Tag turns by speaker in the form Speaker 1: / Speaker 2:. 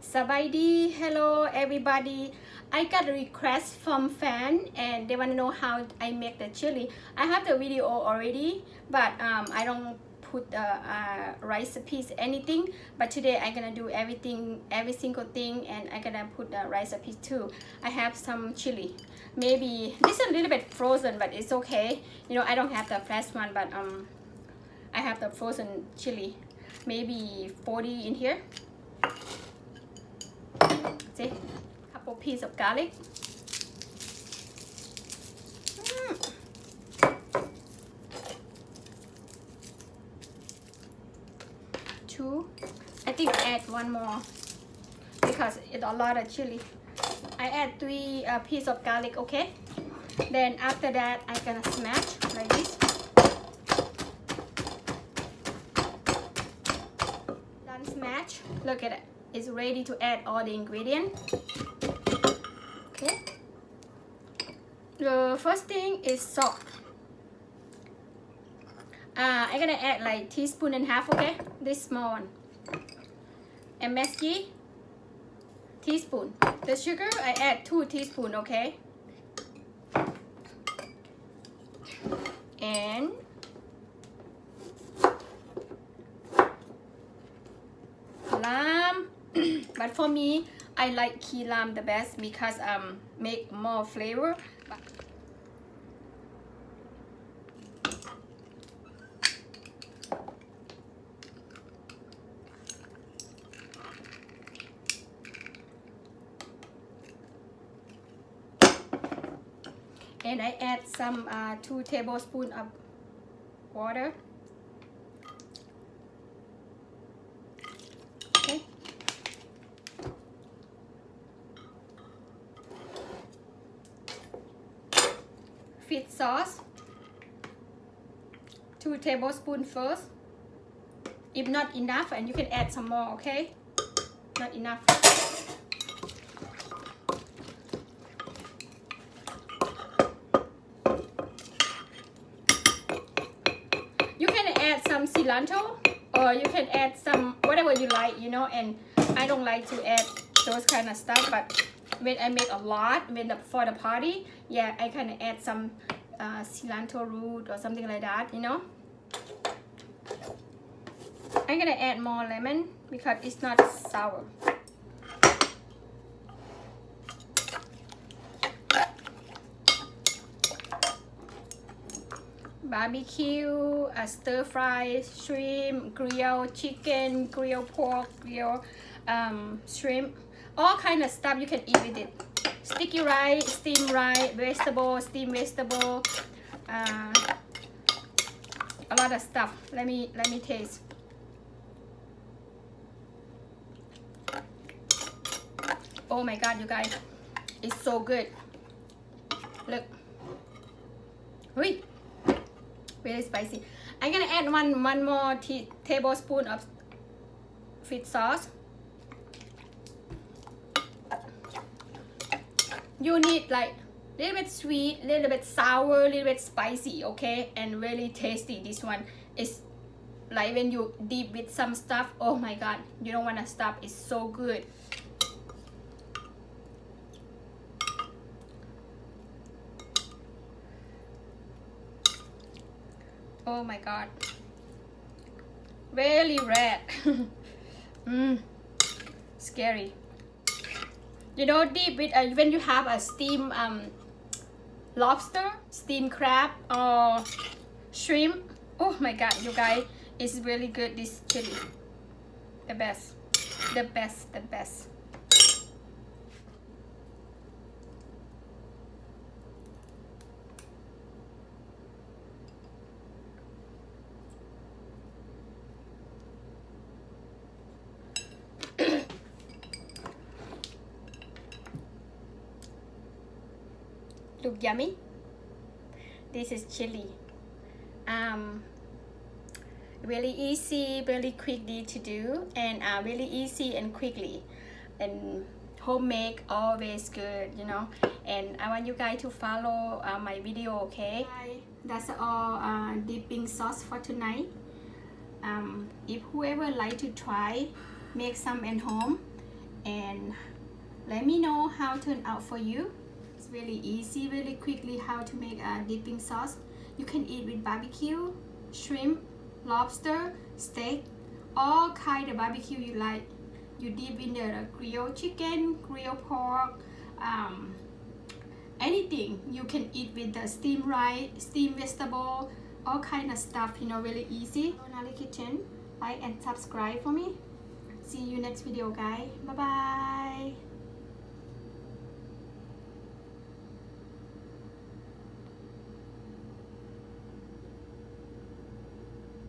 Speaker 1: Sabaidi, hello everybody. I got a request from fan and they want to know how I make the chili. I have the video already, but I don't put the recipes anything. But today I'm gonna do everything, every single thing, and I'm gonna put the recipes too. I have some chili. Maybe this is a little bit frozen, but it's okay. You know, I don't have the fresh one, but I have the frozen chili. Maybe 40 in here. See, couple pieces of garlic. Two. I think add one more because it's a lot of chili. I add 3 pieces of garlic. Okay. Then after that, I'm gonna smash like this. Done smash. Look at it. It's ready to add all the ingredients. Okay. The first thing is salt. I'm gonna add like 1.5 teaspoons, okay? This small one. MSG, teaspoon. The sugar I add 2 teaspoons, okay? And lime. But for me, I like key lime the best because make more flavor. And I add some 2 tablespoons of water. Okay. Fish sauce, 2 tablespoons first. If not enough, and you can add some more, okay? Not enough. You can add some cilantro, or you can add some whatever you like, you know. And I don't like to add those kind of stuff, but when I make a lot, for the party, yeah, I kind of add some cilantro root or something like that, you know. I'm gonna add more lemon because it's not sour. Barbecue, stir fry, shrimp, grilled chicken, grilled pork, grilled shrimp, all kind of stuff you can eat with it. Sticky rice, steamed rice, vegetable, steamed vegetable, a lot of stuff. Let me taste. Oh my god, you guys, it's so good. Look, wait. Very spicy. I'm gonna add one more tablespoon of fish sauce. You need like a little bit sweet, a little bit sour, a little bit spicy, okay? And really tasty. This one is like when you dip with some stuff, oh my god, you don't wanna stop. It's so good. Oh my god, really red. Scary. You know, deep with when you have a steamed lobster, steamed crab, or shrimp. Oh my god, you guys, it's really good. This chili, the best, the best, the best. Look yummy. This is chili. Really easy, really quickly to do, and really easy and quickly, and homemade, always good, you know. And I want you guys to follow my video, okay? That's all dipping sauce for tonight. If whoever like to try, make some at home, and Let me know how it turned out for you. It's really easy, really quickly how to make a dipping sauce. You can eat with barbecue, shrimp, lobster, steak, all kind of barbecue you like. You dip in the grilled chicken, grilled pork, anything. You can eat with the steamed rice, steamed vegetable, all kind of stuff, you know, really easy. Naly Kitchen, like and subscribe for me. See you next video, guys. Bye bye.